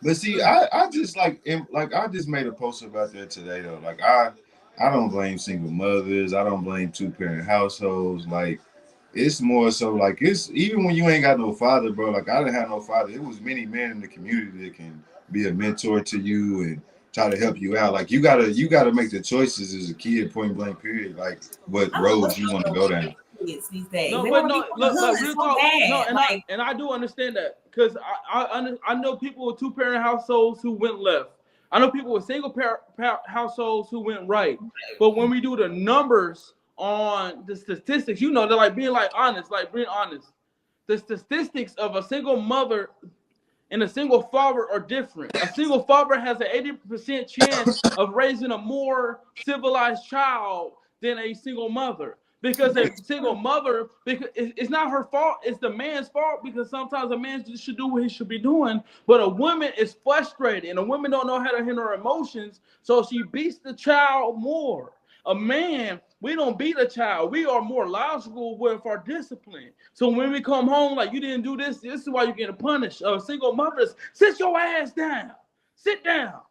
But see, I just like I just made a post about that today though. Like I don't blame single mothers. I don't blame two parent households. Like it's more so like it's even when you ain't got no father, bro. Like I didn't have no father. It was many men in the community that can be a mentor to you and try to help you out. Like you gotta make the choices as a kid, point blank, period. Like what I don't know roads what's you want to going go on with down. kids these days. No, They but want to no, be from the look, like hood real so talk. No, bad. Like, and I do understand that because I know people with two parent households who went left. I know people with single parent households who went right. But when we do the numbers on the statistics, you know, they're like being honest, like being honest. The statistics of a single mother and a single father are different. A single father has an 80% chance of raising a more civilized child than a single mother. Because a single mother, because it's not her fault, it's the man's fault because sometimes a man just should do what he should be doing. But a woman is frustrated and a woman don't know how to handle her emotions, so she beats the child more. A man, we don't beat a child. We are more logical with our discipline. So when we come home, like you didn't do this, this is why you're getting punished. A single mother, sit your ass down. Sit down.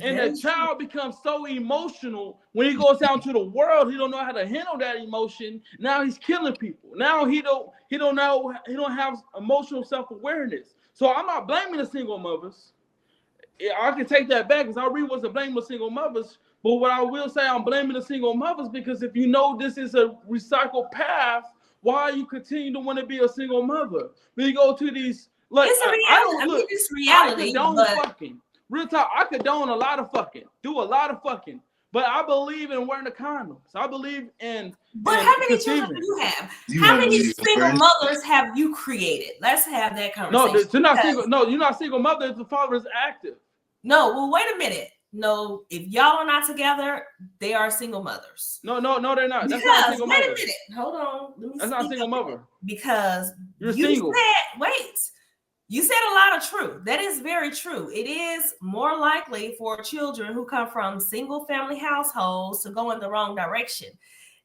And the child becomes so emotional when he goes out to the world. He don't know how to handle that emotion. Now he's killing people. Now he don't know, he don't have emotional self-awareness. So I'm not blaming the single mothers. I can take that back because I really wasn't blaming the single mothers. But what I will say, I'm blaming the single mothers because if you know this is a recycled path, why you continue to want to be a single mother? When you go to these, like, it's a reality. I don't look. It's reality. I condone fucking. Real talk. I condone a lot of fucking. Do a lot of fucking. But I believe in wearing the condoms. I believe in. But how many children do you have? How many single mothers have you created? Let's have that conversation. No, you're not single. No, you're not single mother. The father is active. No, well, wait a minute. No, if y'all are not together, they are single mothers. No, they're not. That's because, not a single mother. Wait a minute. Hold on. That's not a single mother. Because you're single. You said a lot of truth. That is very true. It is more likely for children who come from single family households to go in the wrong direction.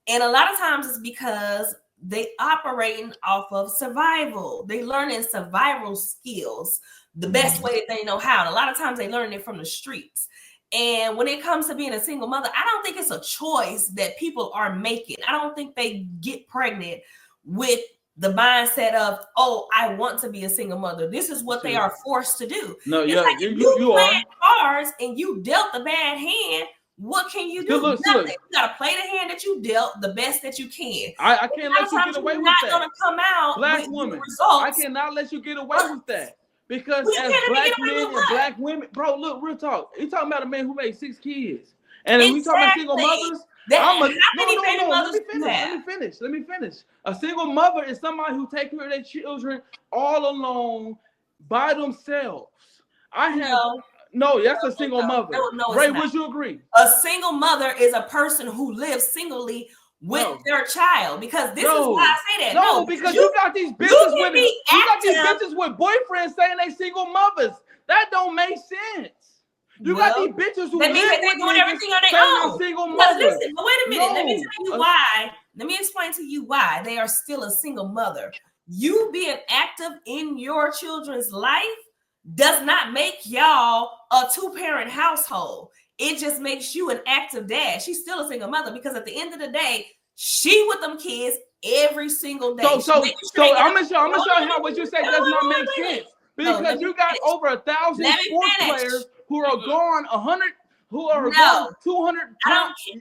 And a lot of times it's because they operating off of survival. They learning survival skills the best way that they know how. And a lot of times they learn it from the streets. And when it comes to being a single mother, I don't think it's a choice that people are making. I don't think they get pregnant with the mindset of, oh, I want to be a single mother. This is what they are forced to do. No, it's yeah, like you playing cards and you dealt the bad hand. What can you do? Nothing. You gotta play the hand that you dealt the best that you can. I can't let you get away with that. You're not gonna come out black woman. Results. I cannot let you get away with that. Because as black men and black women, bro, look, real talk. You talking about a man who made 6 kids. And if we talking about single mothers, Let me finish. A single mother is somebody who takes care of their children all alone by themselves. That's a single mother. Ray, would you agree? A single mother is a person who lives singly with their child, because this is why I say that. No, because you got these bitches with boyfriends saying they single mothers. That don't make sense. You got these bitches who live they're doing everything on their own. Single mother. Listen, wait a minute. Let me tell you why. Let me explain to you why they are still a single mother. You being active in your children's life does not make y'all a 2-parent household. It just makes you an active dad. She's still a single mother because at the end of the day, she with them kids every single day. So I'm gonna show you how what you say does not make sense. Because you got over 1,000 sports players who are gone 100, who are gone 200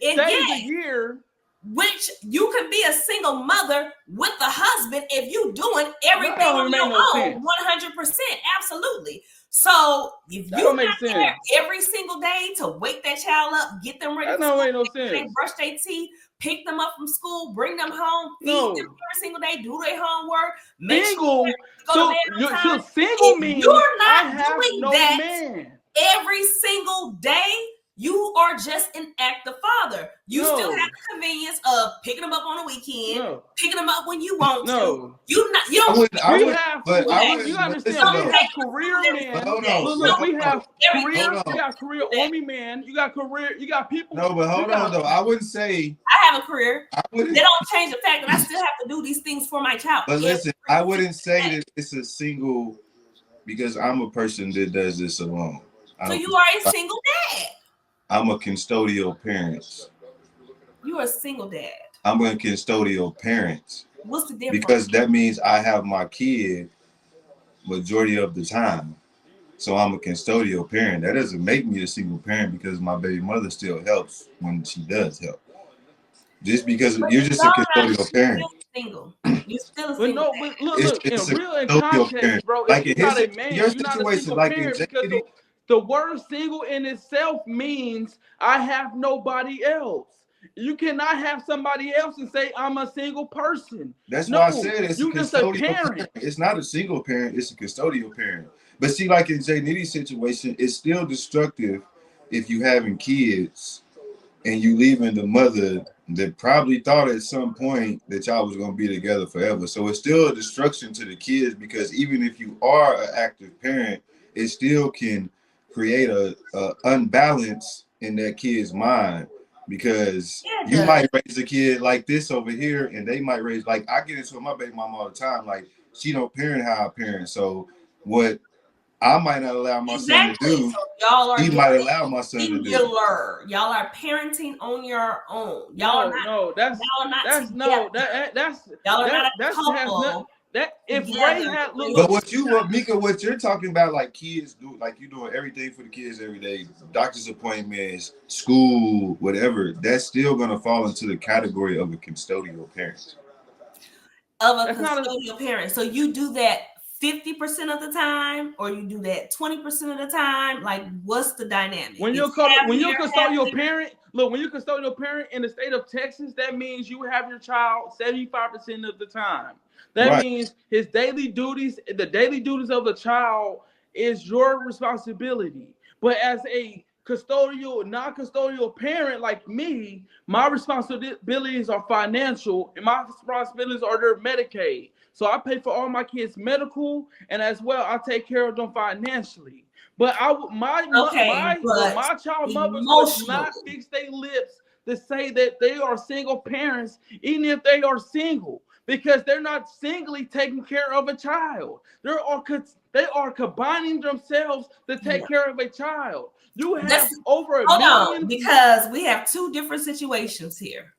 days a year. Which you can be a single mother with a husband if you doing everything on your own, 100%, absolutely. So if you not there every single day to wake that child up, get them ready, they brush their teeth, pick them up from school, bring them home, feed them every single day, do their homework, make sure they go to bed on time. Single means you're not doing that every single day. You are just an active father. You still have the convenience of picking them up on the weekend, picking them up when you want to. You don't. You understand? We have career men. We got career army men. You got career. You got people. No, but hold on though. I wouldn't say I have a career. They don't change the fact that I still have to do these things for my child. But listen, I wouldn't say that it's a single because I'm a person that does this alone. I So don't, you are a single dad. I'm a custodial parent. You are a single dad. I'm a custodial parent What's the difference? because that means I have my kid majority of the time. So I'm a custodial parent. That doesn't make me a single parent because my baby mother still helps when she does help. Just because But you're just a no, custodial you're parent. still single. You're still a But single no, dad. but look, It's in a real in custodial context, parent. bro. If Like you're in not a his, man, your you're not a situation, single like in parent because JD, the word single in itself means I have nobody else. You cannot have somebody else and say I'm a single person. that's No, why I said it's a you just a custodial parent. parent. It's not a single parent, it's a custodial parent. But see, like in J Nitty's situation, it's still destructive if you having kids and you leaving the mother that probably thought at some point that y'all was gonna be together forever. So it's still a destruction to the kids because even if you are an active parent, it still can create a unbalance in that kid's mind because Yeah, it you does. might raise a kid like this over here and they might raise like I get into it with my baby mom all the time. Like she don't parent how I parent. So what I might not allow my son to Exactly. do, So y'all are he might allow my son to do. singular. Y'all are parenting on your own. Y'all are not. That's Y'all are not that's together. no that's Y'all are not a that's has couple not that if Ray together. had look, But what Mika, what you're talking about, like kids do, like you doing everything for the kids every day, doctor's appointments, school, whatever, that's still gonna fall into the category of a custodial parent. Of a That's not a- custodial parent. So you do that 50% of the time, or you do that 20% of the time. Like, what's the dynamic? when you're custodial parent, look, when you're custodial parent in the state of Texas, that means you have your child 75% of the time. That Right. means his daily duties, the daily duties of the child is your responsibility. But as a custodial, non-custodial parent like me, my responsibilities are financial and my responsibilities are their Medicaid. So I pay for all my kids' medical, and as well, I take care of them financially. But my child mothers would not fix their lips to say that they are single parents, even if they are single, because they're not singly taking care of a child. They are combining themselves to take care of a child. You have over a million. Because we have two different situations here.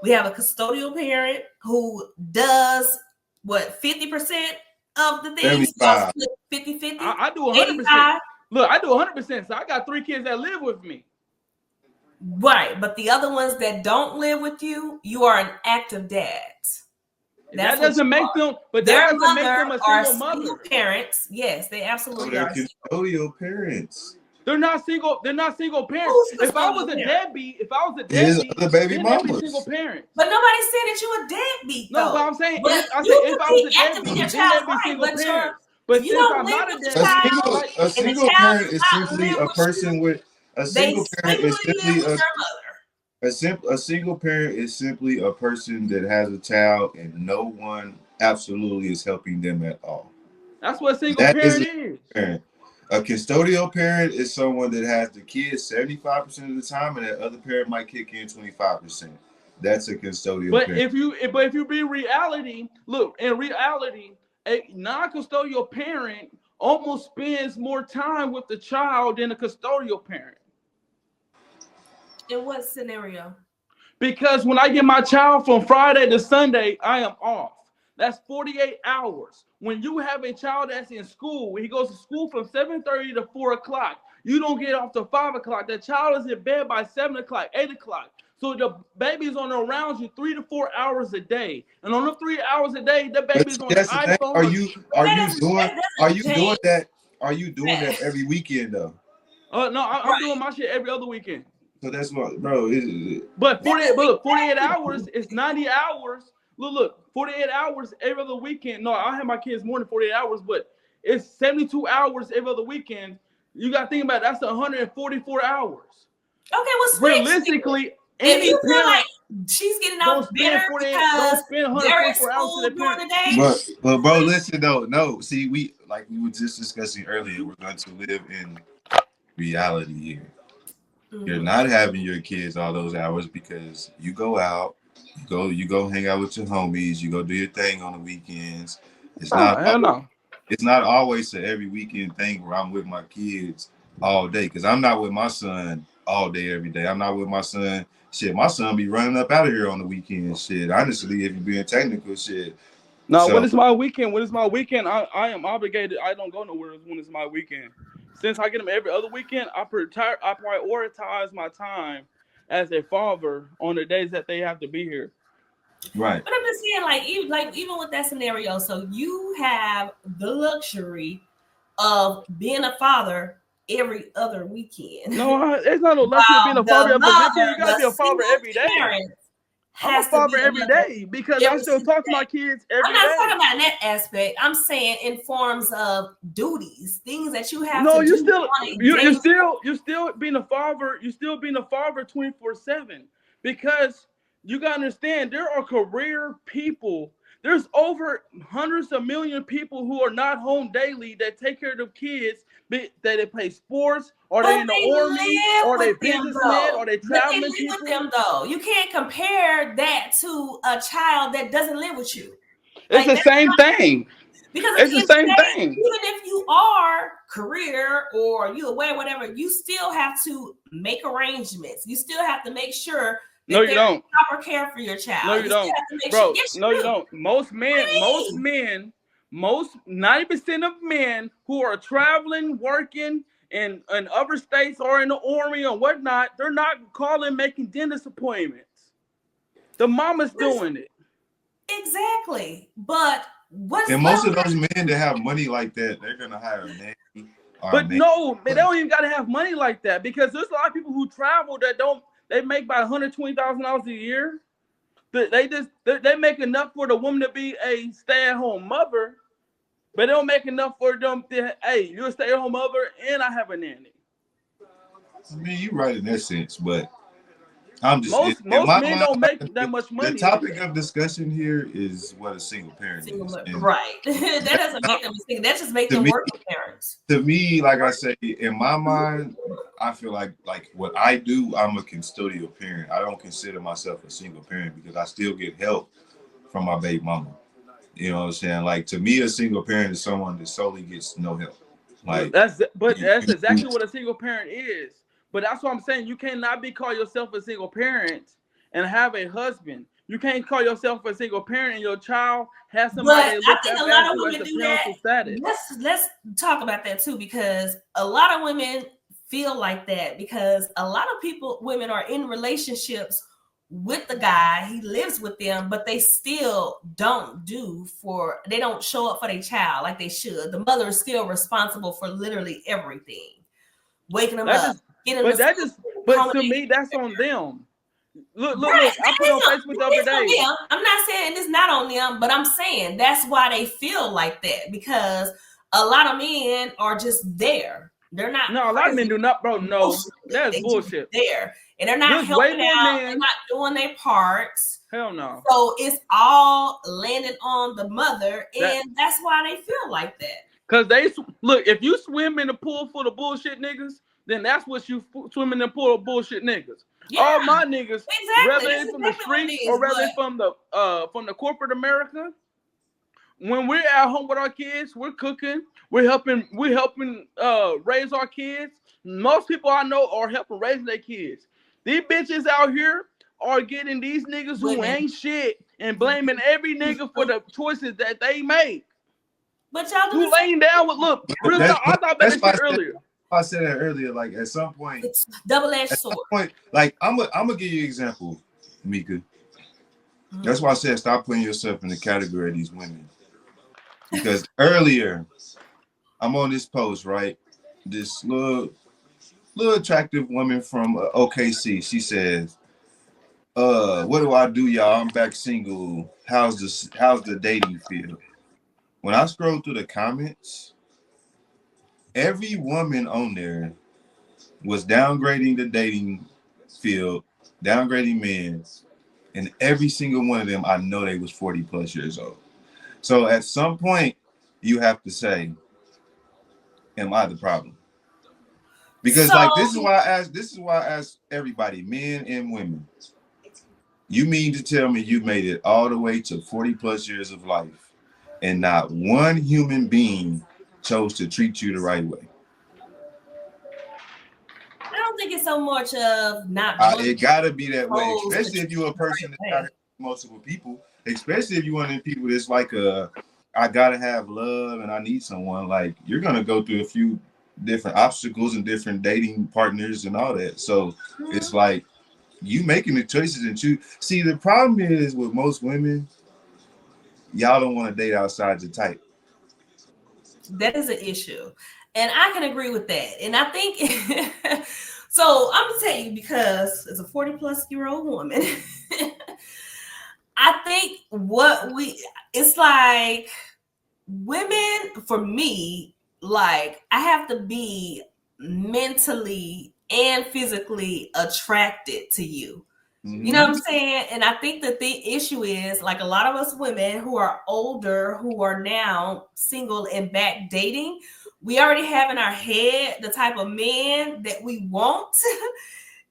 We have a custodial parent who does what 50% of the things. 50-50. I do 100%. Look, I do 100%. So I got 3 kids that live with me. Right, but the other ones that don't live with you, you are an active dad. That doesn't make them, but that doesn't make them a single mother. Parents, yes, they absolutely are. They're custodial parents. They're not single parents. If I was a deadbeat, his other baby mamas. Single parents. But nobody said that you a deadbeat. No, but I'm saying if I was a deadbeat, then they'd be single parents. But since I'm not a deadbeat, a single parent is simply a person with a single parent is simply a single parent is simply a person that has a child and no one absolutely is helping them at all. That's what a single parent is. Parent. A custodial parent is someone that has the kids 75% of the time, and that other parent might kick in 25%. That's a custodial parent. If you be reality, look, in reality, a non-custodial parent almost spends more time with the child than a custodial parent. In what scenario? Because when I get my child from Friday to Sunday, I am off. That's 48 hours. When you have a child that's in school, he goes to school from 7:30 to 4 o'clock. You don't get off till 5 o'clock. The child is in bed by 7 o'clock, 8 o'clock. So the baby's on around you 3 to 4 hours a day. And on the 3 hours a day, the baby's on the iPhone. Are you doing that? Are you doing that every weekend though? No, I'm doing my shit every other weekend. So that's what, bro. But 48 hours is 90 hours. Look, 48 hours every other weekend. No, I have my kids more than 48 hours, but it's 72 hours every other weekend. You got to think about it, that's 144 hours. Okay, well, realistically, if you feel like she's getting out better because they're in school during the day. But bro, listen though. No, see, we were just discussing earlier. We're going to live in reality here. Mm-hmm. You're not having your kids all those hours because you go out. You go hang out with your homies. You go do your thing on the weekends. It's not. Hell no. it's not always a every weekend thing where I'm with my kids all day, because I'm not with my son all day every day. I'm not with my son. Shit, my son be running up out of here on the weekend. Shit, honestly, if you're being technical, shit. No, So, when it's my weekend, I am obligated. I don't go nowhere when it's my weekend. Since I get them every other weekend, I prioritize my time as a father on the days that they have to be here. right. But I'm just saying, even with that scenario, so you have the luxury of being a father every other weekend. No, it's not a luxury of being a father of the weekend. You gotta be a father every day. I'm a father every day because I still talk to my kids every day. I'm not talking about in that aspect. I'm saying in forms of duties, things that you have to do. You're still being a father. You're still being a father 24/7 because you gotta understand there are career people. There's over hundreds of million people who are not home daily that take care of their kids, that they play sports, or they in the army, or they businessmen, or they traveling people. With them though, you can't compare that to a child that doesn't live with you. It's the same thing. Because it's the same thing. Even if you are career or you away, whatever, you still have to make arrangements. You still have to make sure. No, you don't. Proper care for your child. No, you don't, bro. Yes, no, you don't. Most 90% of men who are traveling, working in other states or in the army or whatnot, they're not calling, making dentist appointments. The mama's doing it. Exactly, but most of those men that have money like that, they're gonna hire a nanny. But no, they don't even gotta have money like that because there's a lot of people who travel that don't. They make about $120,000 a year. They make enough for the woman to be a stay-at-home mother, but they don't make enough for them to, hey, you're a stay-at-home mother and I have a nanny. I mean, you're right in that sense, but I'm just most men don't make that much money. The topic of discussion here is what a single parent is. Right. That doesn't make them single. That just makes them working parents. To me, like I say, in my mind, I feel like what I do, I'm a custodial parent. I don't consider myself a single parent because I still get help from my baby mama. You know what I'm saying? Like, to me, a single parent is someone that solely gets no help. Like that's exactly what a single parent is. But that's what I'm saying. You cannot call yourself a single parent and have a husband. You can't call yourself a single parent and your child has somebody that looks at you as the parental status. Let's talk about that too, because a lot of women feel like that because a lot of women are in relationships with the guy, he lives with them, but they still they don't show up for their child like they should. The mother is still responsible for literally everything. Waking them up. But to me, that's on them. Look, I put on Facebook the other day. I'm not saying it's not on them, but I'm saying that's why they feel like that because a lot of men are just there. They're not. No, a lot of men do not, bro. No, that's bullshit. There, and they're not helping out. They're not doing their parts. Hell no. So it's all landing on the mother, and that's why they feel like that. Cause if you swim in the pool full of bullshit niggas, then that's what you swim in the pool of bullshit niggas. Yeah, all my niggas, whether it's from the streets or whether it's from the corporate America, when we're at home with our kids, we're cooking, we're helping raise our kids. Most people I know are helping raise their kids. These bitches out here are getting these niggas who ain't shit and blaming every nigga for the choices that they make. But y'all who laying down with I thought about this shit earlier. I said that earlier. Like at some point, it's double-edged sword. Point, like I'm gonna give you an example, Mika. Mm-hmm. That's why I said stop putting yourself in the category of these women. Because earlier, I'm on this post, right? This little attractive woman from OKC. She says, "What do I do, y'all? I'm back single. How's the dating field?" When I scroll through the comments, every woman on there was downgrading the dating field, downgrading men, and every single one of them, I know they was 40 plus years old. So at some point, you have to say, am I the problem? Because this is why I ask everybody, men and women, you mean to tell me you made it all the way to 40 plus years of life and not one human being chose to treat you the right way. I don't think it's so much of not. It gotta be that way, especially if you're a person that's got multiple people. Especially if you're one of the people that's like I gotta have love and I need someone. Like you're gonna go through a few different obstacles and different dating partners and all that. So it's like you making the choices and choose. See, the problem is with most women, y'all don't want to date outside your type. That is an issue. And I can agree with that. And I think so. I'm gonna tell you, because as a 40-plus-year-old woman, I think it's like women, for me, like I have to be mentally and physically attracted to you. You know what I'm saying? And I think that the issue is, like, a lot of us women who are older, who are now single and back dating, we already have in our head the type of man that we want.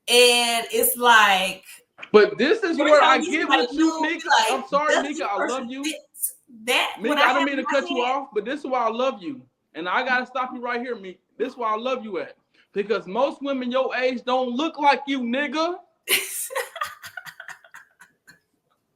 And it's like, but this is where I get with you, Nika. Like, I'm sorry, Nika. I love you. That Nika, I don't mean to cut you off, but this is why I love you. And I got to stop you right here, Nika. This is why I love you at. Because most women your age don't look like you, nigga.